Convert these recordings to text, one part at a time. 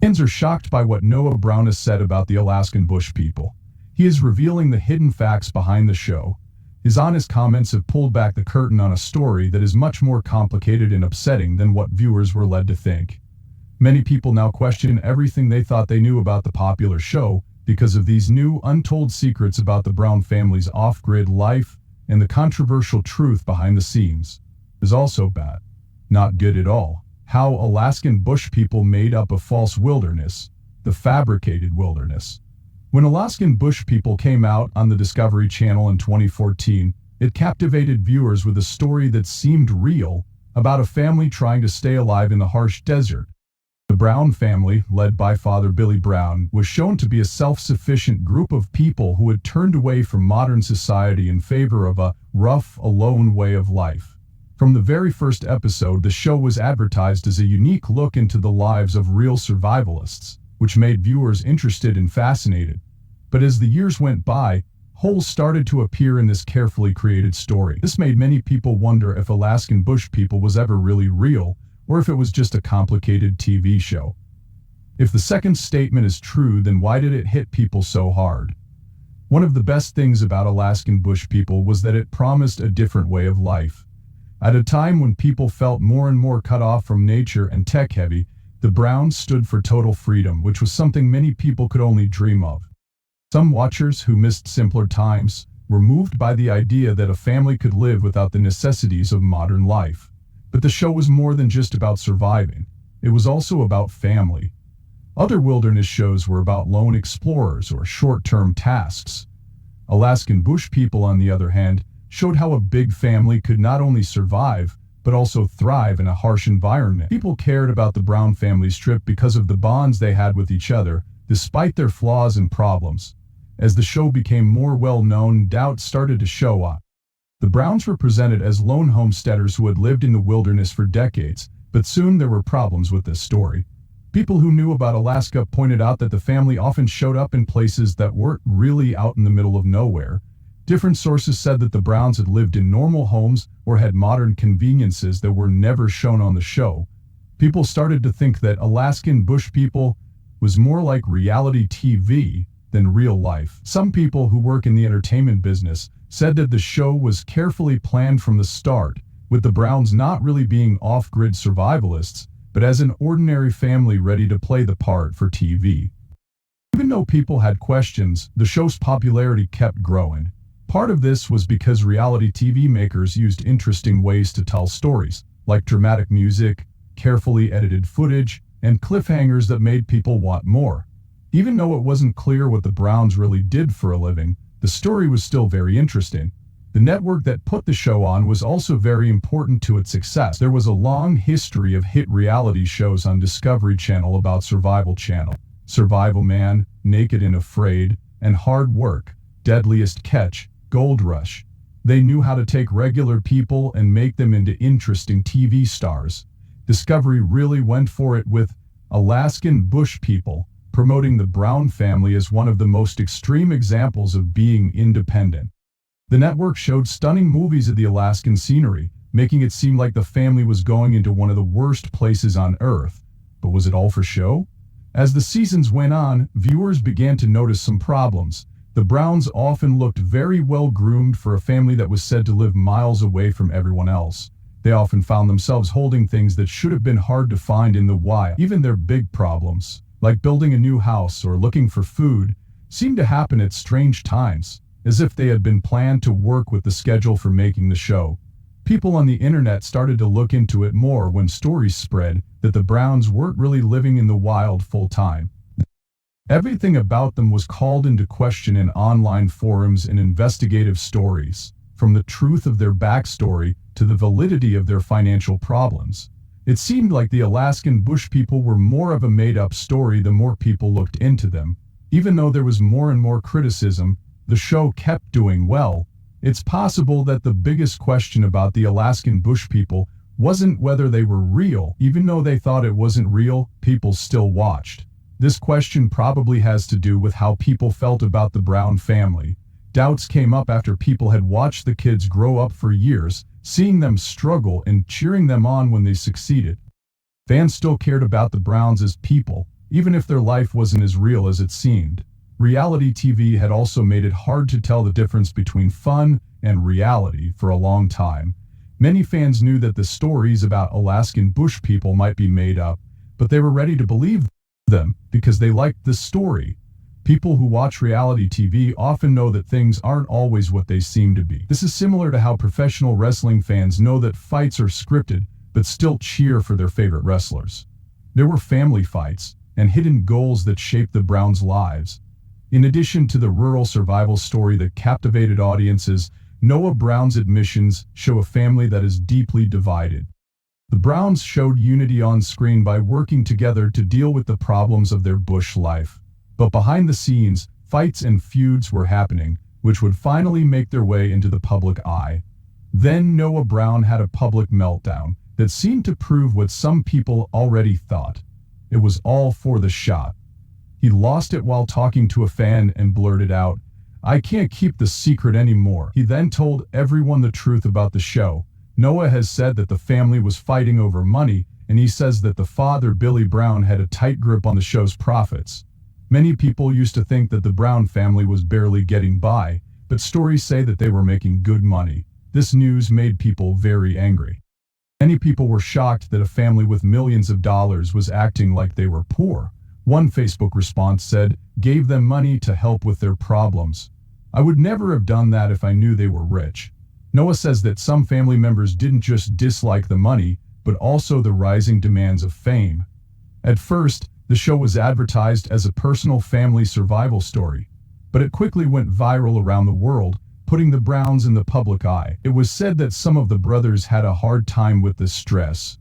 Fans are shocked by what Noah Brown has said about the Alaskan Bush people. He is revealing the hidden facts behind the show. His honest comments have pulled back the curtain on a story that is much more complicated and upsetting than what viewers were led to think. Many people now question everything they thought they knew about the popular show because of these new, untold secrets about the Brown family's off-grid life and the controversial truth behind the scenes. Is also bad. Not good at all. How Alaskan bush people made up a false wilderness, the fabricated wilderness. When Alaskan bush people came out on the Discovery Channel in 2014, it captivated viewers with a story that seemed real about a family trying to stay alive in the harsh desert. The Brown family, led by Father Billy Brown, was shown to be a self-sufficient group of people who had turned away from modern society in favor of a rough, alone way of life. From the very first episode, the show was advertised as a unique look into the lives of real survivalists, which made viewers interested and fascinated. But as the years went by, holes started to appear in this carefully created story. This made many people wonder if Alaskan bush people was ever really real, or if it was just a complicated TV show. If the second statement is true, then why did it hit people so hard? One of the best things about Alaskan bush people was that it promised a different way of life. At a time when people felt more and more cut off from nature and tech-heavy, the Browns stood for total freedom, which was something many people could only dream of. Some watchers who missed simpler times were moved by the idea that a family could live without the necessities of modern life. But the show was more than just about surviving. It was also about family. Other wilderness shows were about lone explorers or short-term tasks. Alaskan bush people, on the other hand, showed how a big family could not only survive, but also thrive in a harsh environment. People cared about the Brown family's trip because of the bonds they had with each other, despite their flaws and problems. As the show became more well-known, doubts started to show up. The Browns were presented as lone homesteaders who had lived in the wilderness for decades, but soon there were problems with this story. People who knew about Alaska pointed out that the family often showed up in places that weren't really out in the middle of nowhere. Different sources said that the Browns had lived in normal homes or had modern conveniences that were never shown on the show. People started to think that Alaskan bush people was more like reality TV than real life. Some people who work in the entertainment business said that the show was carefully planned from the start, with the Browns not really being off-grid survivalists, but as an ordinary family ready to play the part for TV. Even though people had questions, the show's popularity kept growing. Part of this was because reality TV makers used interesting ways to tell stories, like dramatic music, carefully edited footage, and cliffhangers that made people want more. Even though it wasn't clear what the Browns really did for a living, the story was still very interesting. The network that put the show on was also very important to its success. There was a long history of hit reality shows on Discovery Channel about Survival Channel. Survival Man, Naked and Afraid, and Hard Work, Deadliest Catch, Gold Rush. They knew how to take regular people and make them into interesting TV stars. Discovery really went for it with Alaskan Bush People, promoting the Brown family as one of the most extreme examples of being independent. The network showed stunning movies of the Alaskan scenery, making it seem like the family was going into one of the worst places on Earth. But was it all for show? As the seasons went on, viewers began to notice some problems. The Browns often looked very well groomed for a family that was said to live miles away from everyone else. They often found themselves holding things that should have been hard to find in the wild. Even their big problems, like building a new house or looking for food, seemed to happen at strange times, as if they had been planned to work with the schedule for making the show. People on the internet started to look into it more when stories spread that the Browns weren't really living in the wild full-time. Everything about them was called into question in online forums and investigative stories, from the truth of their backstory to the validity of their financial problems. It seemed like the Alaskan bush people were more of a made-up story the more people looked into them. Even though there was more and more criticism, the show kept doing well. It's possible that the biggest question about the Alaskan bush people wasn't whether they were real. Even though they thought it wasn't real, people still watched. This question probably has to do with how people felt about the Brown family. Doubts came up after people had watched the kids grow up for years, seeing them struggle and cheering them on when they succeeded. Fans still cared about the Browns as people, even if their life wasn't as real as it seemed. Reality TV had also made it hard to tell the difference between fun and reality for a long time. Many fans knew that the stories about Alaskan bush people might be made up, but they were ready to believe them because they liked the story. People who watch reality TV often know that things aren't always what they seem to be. This is similar to how professional wrestling fans know that fights are scripted, but still cheer for their favorite wrestlers. There were family fights and hidden goals that shaped the Browns' lives. In addition to the rural survival story that captivated audiences, Noah Brown's admissions show a family that is deeply divided. The Browns showed unity on screen by working together to deal with the problems of their bush life. But behind the scenes, fights and feuds were happening, which would finally make their way into the public eye. Then Noah Brown had a public meltdown that seemed to prove what some people already thought. It was all for the shot. He lost it while talking to a fan and blurted out, "I can't keep the secret anymore." He then told everyone the truth about the show. Noah has said that the family was fighting over money, and he says that the father, Billy Brown, had a tight grip on the show's profits. Many people used to think that the Brown family was barely getting by, but stories say that they were making good money. This news made people very angry. Many people were shocked that a family with millions of dollars was acting like they were poor. One Facebook response said, "Gave them money to help with their problems. I would never have done that if I knew they were rich." Noah says that some family members didn't just dislike the money, but also the rising demands of fame. At first, the show was advertised as a personal family survival story, but it quickly went viral around the world, putting the Browns in the public eye. It was said that some of the brothers had a hard time with the stress,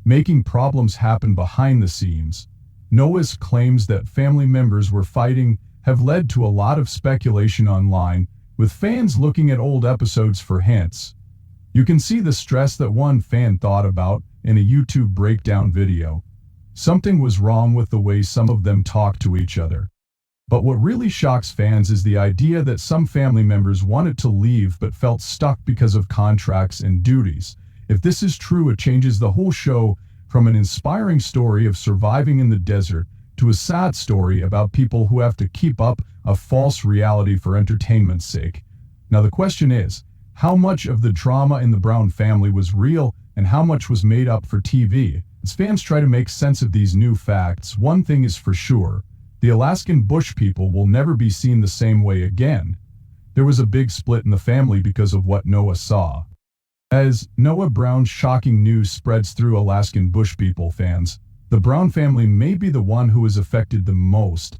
making problems happen behind the scenes. Noah's claims that family members were fighting have led to a lot of speculation online, with fans looking at old episodes for hints. You can see the stress that one fan thought about in a YouTube breakdown video. Something was wrong with the way some of them talked to each other. But what really shocks fans is the idea that some family members wanted to leave but felt stuck because of contracts and duties. If this is true, it changes the whole show from an inspiring story of surviving in the desert to a sad story about people who have to keep up a false reality for entertainment's sake. Now the question is, how much of the drama in the Brown family was real and how much was made up for TV? As fans try to make sense of these new facts, one thing is for sure: the Alaskan bush people will never be seen the same way again. There was a big split in the family because of what Noah saw. As Noah Brown's shocking news spreads through Alaskan bush people fans, the Brown family may be the one who is affected the most.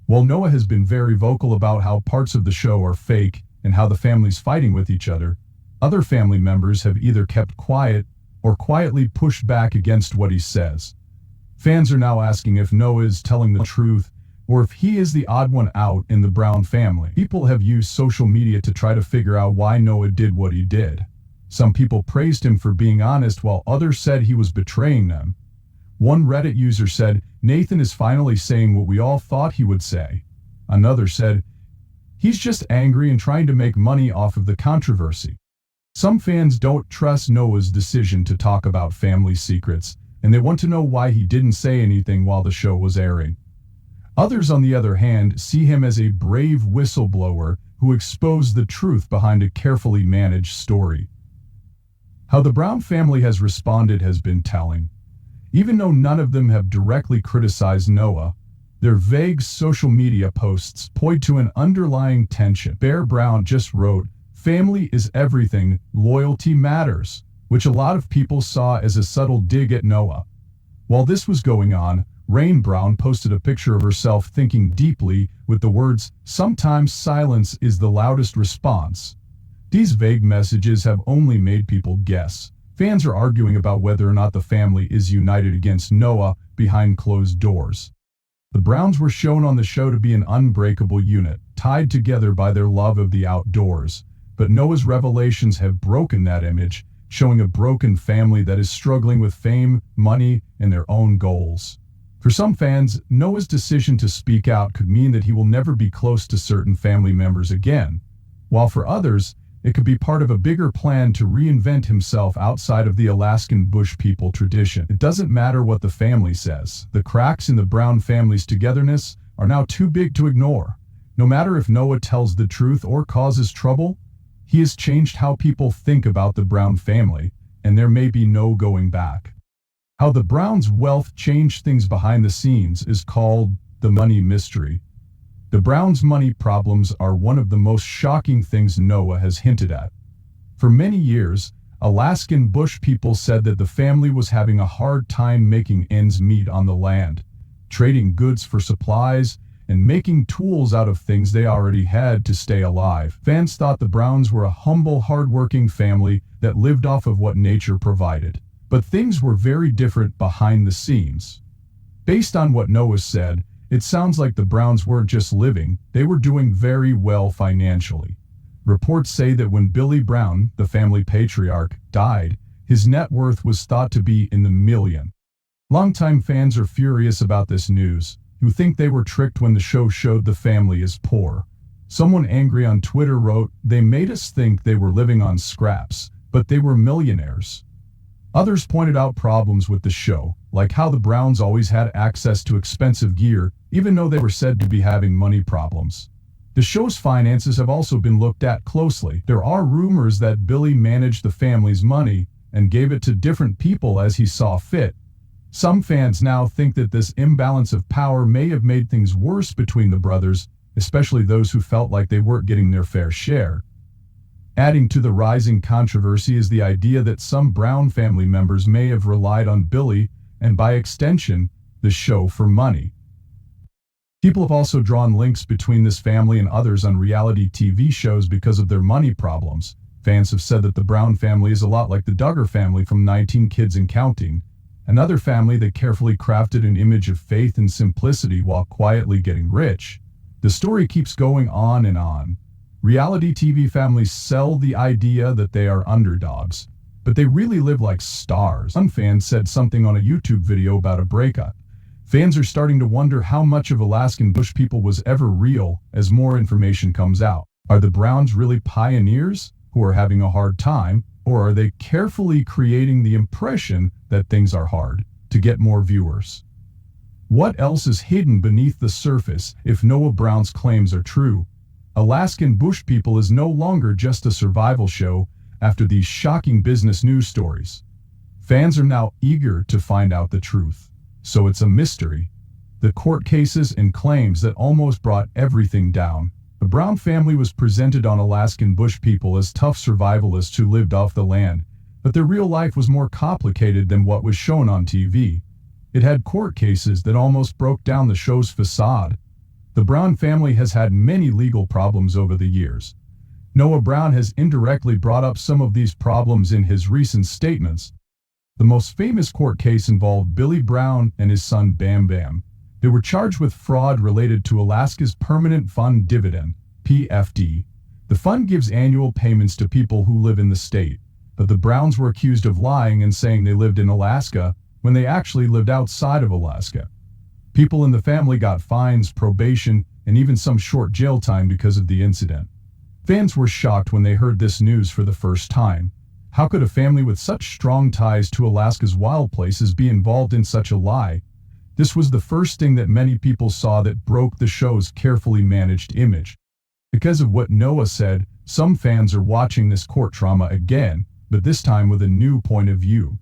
While Noah has been very vocal about how parts of the show are fake and how the family's fighting with each other, other family members have either kept quiet or quietly pushed back against what he says. Fans are now asking if Noah is telling the truth or if he is the odd one out in the Brown family. People have used social media to try to figure out why Noah did what he did. Some people praised him for being honest, while others said he was betraying them. One Reddit user said, "Nathan is finally saying what we all thought he would say." Another said, "He's just angry and trying to make money off of the controversy." Some fans don't trust Noah's decision to talk about family secrets, and they want to know why he didn't say anything while the show was airing. Others, on the other hand, see him as a brave whistleblower who exposed the truth behind a carefully managed story. How the Brown family has responded has been telling. Even though none of them have directly criticized Noah, their vague social media posts point to an underlying tension. Bear Brown just wrote, "Family is everything, loyalty matters," which a lot of people saw as a subtle dig at Noah. While this was going on, Rain Brown posted a picture of herself thinking deeply with the words, "Sometimes silence is the loudest response." These vague messages have only made people guess. Fans are arguing about whether or not the family is united against Noah behind closed doors. The Browns were shown on the show to be an unbreakable unit, tied together by their love of the outdoors. But Noah's revelations have broken that image, showing a broken family that is struggling with fame, money, and their own goals. For some fans, Noah's decision to speak out could mean that he will never be close to certain family members again. While for others, It could be part of a bigger plan to reinvent himself outside of the Alaskan bush people tradition. It doesn't matter what the family says. The cracks in the Brown family's togetherness are now too big to ignore. No matter if Noah tells the truth or causes trouble, he has changed how people think about the Brown family, and there may be no going back. How the Browns' wealth changed things behind the scenes is called the money mystery. The Browns' money problems are one of the most shocking things Noah has hinted at. For many years, Alaskan bush people said that the family was having a hard time making ends meet on the land, trading goods for supplies, and making tools out of things they already had to stay alive. Fans thought the Browns were a humble, hard-working family that lived off of what nature provided. But things were very different behind the scenes. Based on what Noah said, it sounds like the Browns weren't just living, they were doing very well financially. Reports say that when Billy Brown, the family patriarch, died, his net worth was thought to be in the millions. Longtime fans are furious about this news, who think they were tricked when the show showed the family as poor. Someone angry on Twitter wrote, "They made us think they were living on scraps, but they were millionaires." Others pointed out problems with the show, like how the Browns always had access to expensive gear, even though they were said to be having money problems. The show's finances have also been looked at closely. There are rumors that Billy managed the family's money and gave it to different people as he saw fit. Some fans now think that this imbalance of power may have made things worse between the brothers, especially those who felt like they weren't getting their fair share. Adding to the rising controversy is the idea that some Brown family members may have relied on Billy, and by extension, the show for money. People have also drawn links between this family and others on reality TV shows because of their money problems. Fans have said that the Brown family is a lot like the Duggar family from 19 Kids and Counting, another family that carefully crafted an image of faith and simplicity while quietly getting rich. The story keeps going on and on. Reality TV families sell the idea that they are underdogs, but they really live like stars. One fan said something on a YouTube video about a breakup. Fans are starting to wonder how much of Alaskan bush people was ever real as more information comes out. Are the Browns really pioneers who are having a hard time, or are they carefully creating the impression that things are hard to get more viewers? What else is hidden beneath the surface if Noah Brown's claims are true? Alaskan bush people is no longer just a survival show after these shocking business news stories. Fans are now eager to find out the truth. So it's a mystery. The court cases and claims that almost brought everything down. The Brown family was presented on Alaskan bush people as tough survivalists who lived off the land, but their real life was more complicated than what was shown on TV. It had court cases that almost broke down the show's facade. The Brown family has had many legal problems over the years. Noah Brown has indirectly brought up some of these problems in his recent statements. The most famous court case involved Billy Brown and his son Bam Bam. They were charged with fraud related to Alaska's Permanent Fund Dividend, PFD. The fund gives annual payments to people who live in the state, but the Browns were accused of lying and saying they lived in Alaska when they actually lived outside of Alaska. People in the family got fines, probation, and even some short jail time because of the incident. Fans were shocked when they heard this news for the first time. How could a family with such strong ties to Alaska's wild places be involved in such a lie? This was the first thing that many people saw that broke the show's carefully managed image. Because of what Noah said, some fans are watching this court drama again, but this time with a new point of view.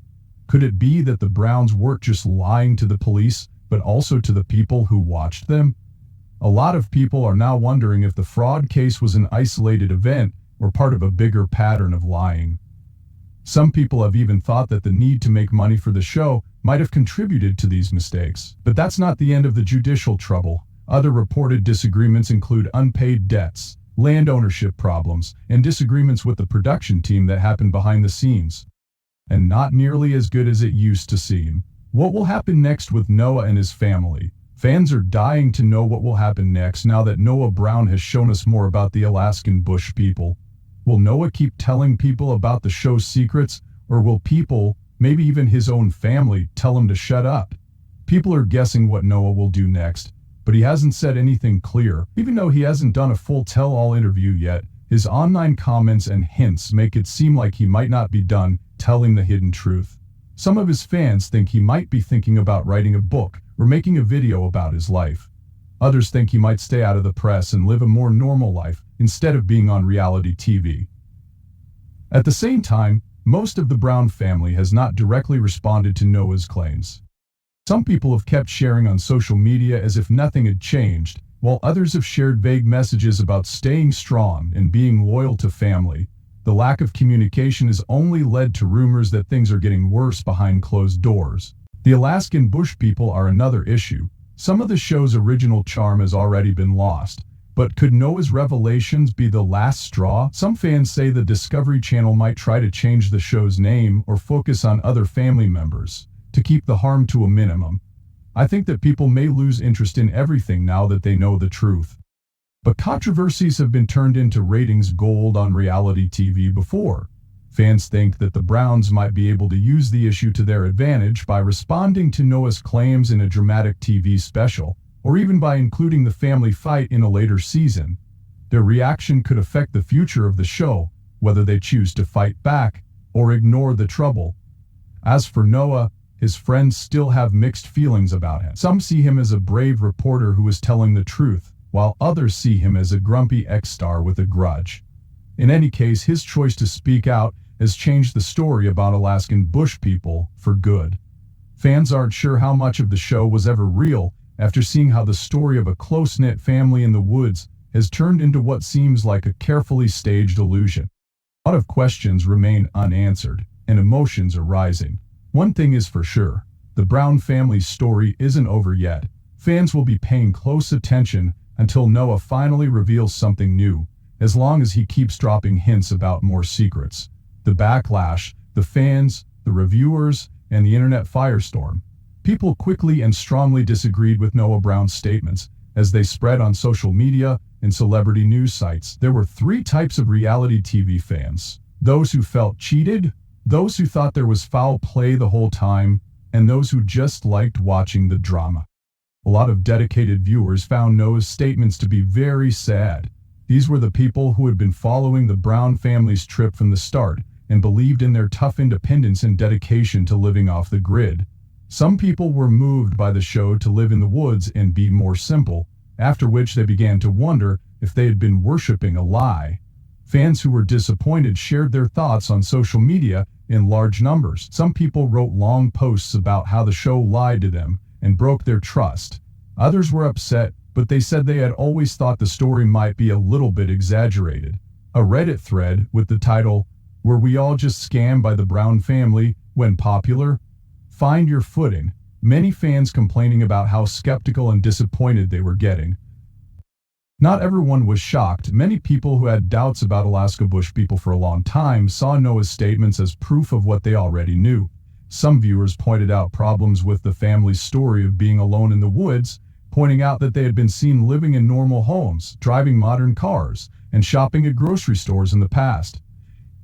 Could it be that the Browns weren't just lying to the police, but also to the people who watched them? A lot of people are now wondering if the fraud case was an isolated event or part of a bigger pattern of lying. Some people have even thought that the need to make money for the show might have contributed to these mistakes. But that's not the end of the judicial trouble. Other reported disagreements include unpaid debts, land ownership problems, and disagreements with the production team that happened behind the scenes. And not nearly as good as it used to seem. What will happen next with Noah and his family? Fans are dying to know what will happen next now that Noah Brown has shown us more about the Alaskan bush people. Will Noah keep telling people about the show's secrets, or will people, maybe even his own family, tell him to shut up? People are guessing what Noah will do next, but he hasn't said anything clear. Even though he hasn't done a full tell-all interview yet, His online comments and hints make it seem like he might not be done telling the hidden truth. Some of his fans think he might be thinking about writing a book or making a video about his life. Others think he might stay out of the press and live a more normal life instead of being on reality TV. At the same time, most of the Brown family has not directly responded to Noah's claims. Some people have kept sharing on social media as if nothing had changed, while others have shared vague messages about staying strong and being loyal to family. The lack of communication has only led to rumors that things are getting worse behind closed doors. The Alaskan bush people are another issue. Some of the show's original charm has already been lost. But could Noah's revelations be the last straw? Some fans say the Discovery Channel might try to change the show's name or focus on other family members to keep the harm to a minimum. I think that people may lose interest in everything now that they know the truth. But controversies have been turned into ratings gold on reality TV before. Fans think that the Browns might be able to use the issue to their advantage by responding to Noah's claims in a dramatic TV special, or even by including the family fight in a later season. Their reaction could affect the future of the show, whether they choose to fight back or ignore the trouble. As for Noah, his friends still have mixed feelings about him. Some see him as a brave reporter who is telling the truth, while others see him as a grumpy ex-star with a grudge. In any case, his choice to speak out has changed the story about Alaskan bush people for good. Fans aren't sure how much of the show was ever real after seeing how the story of a close-knit family in the woods has turned into what seems like a carefully staged illusion. A lot of questions remain unanswered, and emotions are rising. One thing is for sure, the Brown family's story isn't over yet. Fans will be paying close attention until Noah finally reveals something new, as long as he keeps dropping hints about more secrets. The backlash, the fans, the reviewers, and the internet firestorm. People quickly and strongly disagreed with Noah Brown's statements as they spread on social media and celebrity news sites. There were three types of reality TV fans: those who felt cheated, those who thought there was foul play the whole time, and those who just liked watching the drama. A lot of dedicated viewers found Noah's statements to be very sad. These were the people who had been following the Brown family's trip from the start and believed in their tough independence and dedication to living off the grid. Some people were moved by the show to live in the woods and be more simple, after which they began to wonder if they had been worshipping a lie. Fans who were disappointed shared their thoughts on social media in large numbers. Some people wrote long posts about how the show lied to them and broke their trust. Others were upset, but they said they had always thought the story might be a little bit exaggerated. A Reddit thread with the title, "Were we all just scammed by the Brown family?" went popular. Find your footing. Many fans complaining about how skeptical and disappointed they were getting. Not everyone was shocked. Many people who had doubts about Alaska bush people for a long time saw Noah's statements as proof of what they already knew. Some viewers pointed out problems with the family's story of being alone in the woods, pointing out that they had been seen living in normal homes, driving modern cars, and shopping at grocery stores in the past.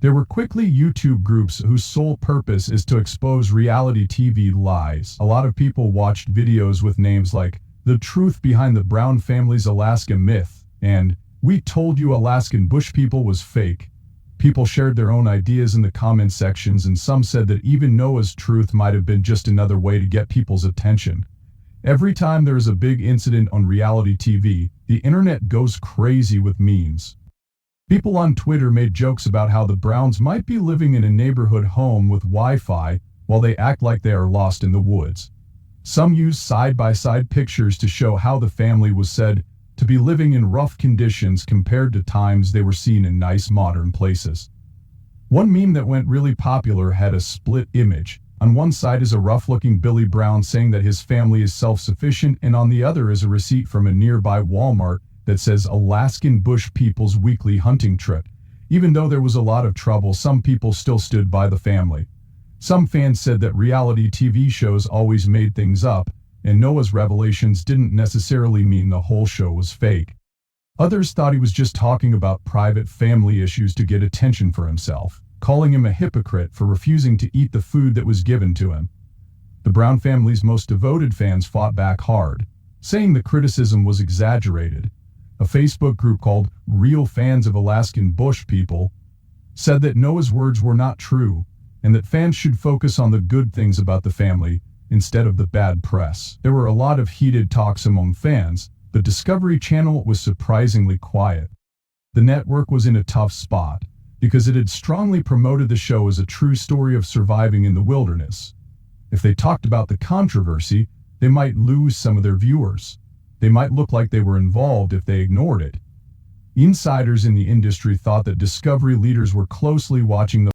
There were quickly YouTube groups whose sole purpose is to expose reality TV lies. A lot of people watched videos with names like "The Truth Behind the Brown Family's Alaska Myth" and "We Told You Alaskan Bush People Was Fake." People shared their own ideas in the comment sections, and some said that even Noah's truth might have been just another way to get people's attention. Every time there is a big incident on reality TV, the internet goes crazy with memes. People on Twitter made jokes about how the Browns might be living in a neighborhood home with Wi-Fi while they act like they are lost in the woods. Some used side-by-side pictures to show how the family was said to be living in rough conditions compared to times they were seen in nice modern places. One meme that went really popular had a split image. On one side is a rough-looking Billy Brown saying that his family is self-sufficient, and on the other is a receipt from a nearby Walmart that says Alaskan bush people's weekly hunting trip. Even though there was a lot of trouble, some people still stood by the family. Some fans said that reality TV shows always made things up, and Noah's revelations didn't necessarily mean the whole show was fake. Others thought he was just talking about private family issues to get attention for himself, calling him a hypocrite for refusing to eat the food that was given to him. The Brown family's most devoted fans fought back hard, saying the criticism was exaggerated. A Facebook group called Real Fans of Alaskan Bush People said that Noah's words were not true and that fans should focus on the good things about the family instead of the bad press. There were a lot of heated talks among fans, but Discovery Channel was surprisingly quiet. The network was in a tough spot because it had strongly promoted the show as a true story of surviving in the wilderness. If they talked about the controversy, they might lose some of their viewers. They might look like they were involved if they ignored it. Insiders in the industry thought that Discovery leaders were closely watching the